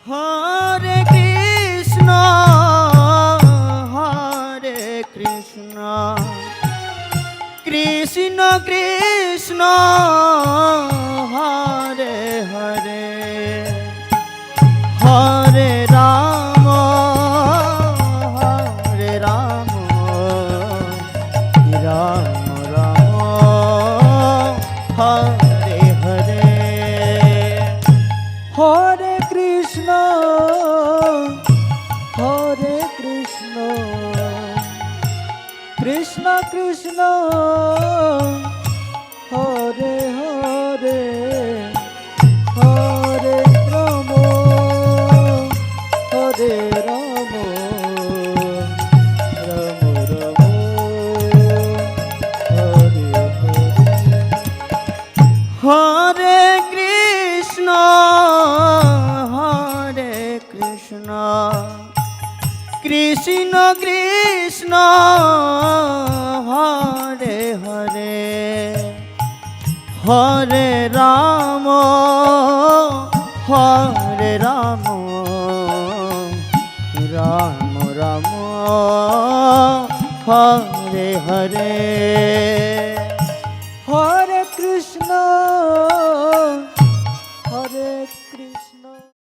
Hare Krishna Hare Krishna Krishna Krishna Hare Hare Hare Ram Ram Ram Hare Hare Hare Krishna Hare Krishna Krishna Krishna Hare Hare Hare Ram Hare Ram Ram Ram Hare Hare Hare Krishna Hare Krishna Krishna Krishna Hare Hare Hare Ram Ram Ram Hare Hare Hare Krishna